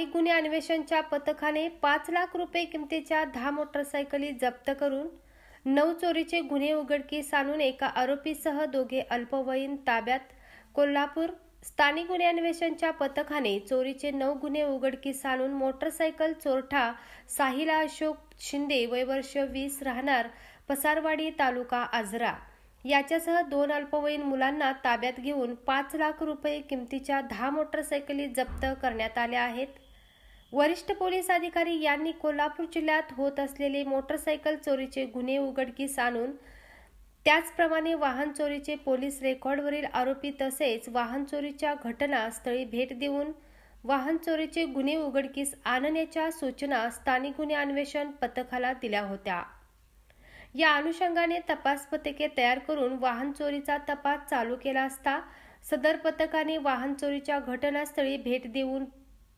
स्थानिक गुन्हे अन्वेषणच्या पथकाने 5 लाख रुपये किमतीच्या 10 मोटरसायकली जप्त करून 9 चोरीचे गुन्हे उघडकीस आणून एका आरोपीसह 2 अल्पवयीन ताब्यात. कोल्हापूर स्थानिक गुन्हे अन्वेषणच्या पथकाने चोरीचे 9 गुन्हे उघडकीस आणून मोटरसायकल चोरटा साहिल अशोक शिंदे वय वर्ष 20 राहणार पसारवाडी तालुका आजरा याच्यासह 2 अल्पवयीन मुलांना ताब्यात घेऊन 5 लाख रुपये किमतीच्या 10 मोटरसायकली जप्त करण्यात आल्या आहेत. वरिष्ठ पोलीस अधिकारी यांनी कोल्हापूर जिल्ह्यात होत असलेले मोटरसायकल चोरीचे गुन्हे उघडकीस आणून त्याचप्रमाणे वाहन चोरीचे पोलीस रेकॉर्डवरील आरोपी तसेच वाहन चोरीच्या घटनास्थळी भेट देऊन वाहन चोरीचे गुन्हे उघडकीस आणण्याच्या सूचना स्थानिक गुन्हे अन्वेषण पथकाला दिल्या होत्या. या अनुषंगाने तपास पथके तयार करून वाहन चोरीचा तपास चालू केला असता सदर पथकाने वाहन चोरीच्या घटनास्थळी भेट देऊन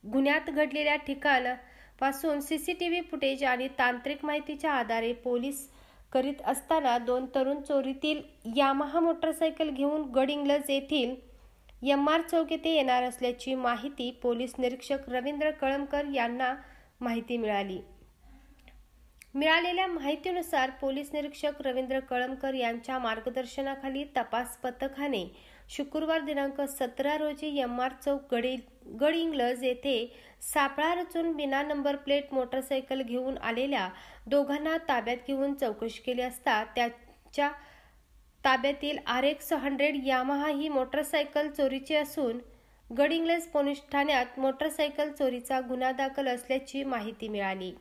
गुन्ह्यात घडलेल्या ठिकाणापासून सीसीटीव्ही फुटेज आणि तांत्रिक माहितीच्या आधारे पोलीस करीत असताना 2 तरुण चोरीतील यामाहा मोटरसायकल घेऊन गडहिंग्लज येथील MR चौक येथे येणार असल्याची माहिती पोलीस निरीक्षक रवींद्र कळमकर यांना माहिती मिळाली. मिळालेल्या माहितीनुसार पोलीस निरीक्षक रवींद्र कळमकर यांच्या मार्गदर्शनाखाली तपास पथकाने शुक्रवार दिनांक 17 रोजी MR चौक गडहिंग्लज येथे सापळा रचून बिना नंबर प्लेट मोटरसायकल घेऊन आलेल्या दोघांना ताब्यात घेऊन चौकशी केली असता त्यांच्या ताब्यातील RX 100 यामाहा ही मोटरसायकल चोरीची असून गडहिंग्लज पोलीस ठाण्यात मोटरसायकल चोरीचा गुन्हा दाखल असल्याची माहिती मिळाली.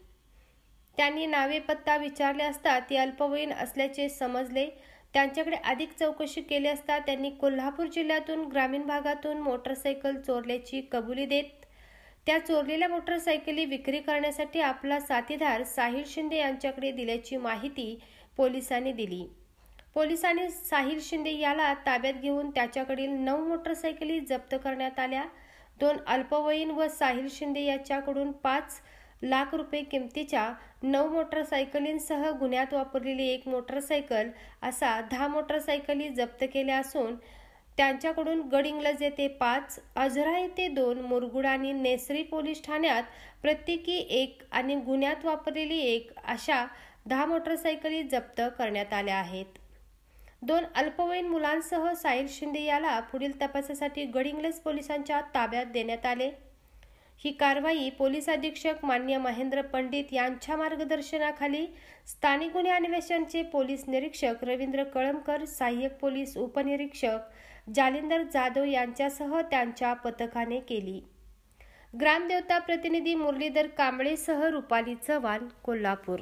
त्यांनी नावे पत्ता विचारले असता ते अल्पवयीन असल्याचे समजले. त्यांच्याकडे अधिक चौकशी केली असता त्यांनी कोल्हापूर जिल्ह्यातून ग्रामीण भागातून मोटरसायकल चोरल्याची कबुली देत त्या चोरलेल्या मोटरसायकली विक्री करण्यासाठी आपला साथीदार साहिल शिंदे यांच्याकडे दिल्याची माहिती पोलिसांनी दिली. पोलिसांनी साहिल शिंदे याला ताब्यात घेऊन त्याच्याकडील 9 मोटरसायकली जप्त करण्यात आल्या. 2 अल्पवयीन व साहिल शिंदे याच्याकडून 5 लाख रुपये किमतीच्या 9 मोटरसायकलींसह गुन्ह्यात वापरलेली 1 मोटरसायकल असा 10 मोटरसायकली जप्त केल्या असून त्यांच्याकडून गडहिंग्लज येथे 5, आजरा येथे 2, मुरगुड आणि नेसरी पोलीस ठाण्यात प्रत्येकी 1 आणि गुन्ह्यात वापरलेली 1 अशा 10 मोटरसायकली जप्त करण्यात आल्या आहेत. 2 अल्पवयीन मुलांसह साहिल शिंदे याला पुढील तपासासाठी गडहिंग्लज पोलिसांच्या ताब्यात देण्यात आले. ही कारवाई पोलीस अधीक्षक मान्य महेंद्र पंडित यांच्या मार्गदर्शनाखाली स्थानिक गुन्हे अन्वेषणचे पोलीस निरीक्षक रवींद्र कळमकर, सहाय्यक पोलीस उपनिरीक्षक जालिंदर जाधव यांच्यासह त्यांच्या पथकाने केली. ग्रामदेवता प्रतिनिधी मुरलीधर कांबळेसह रुपाली चव्हाण, कोल्हापूर.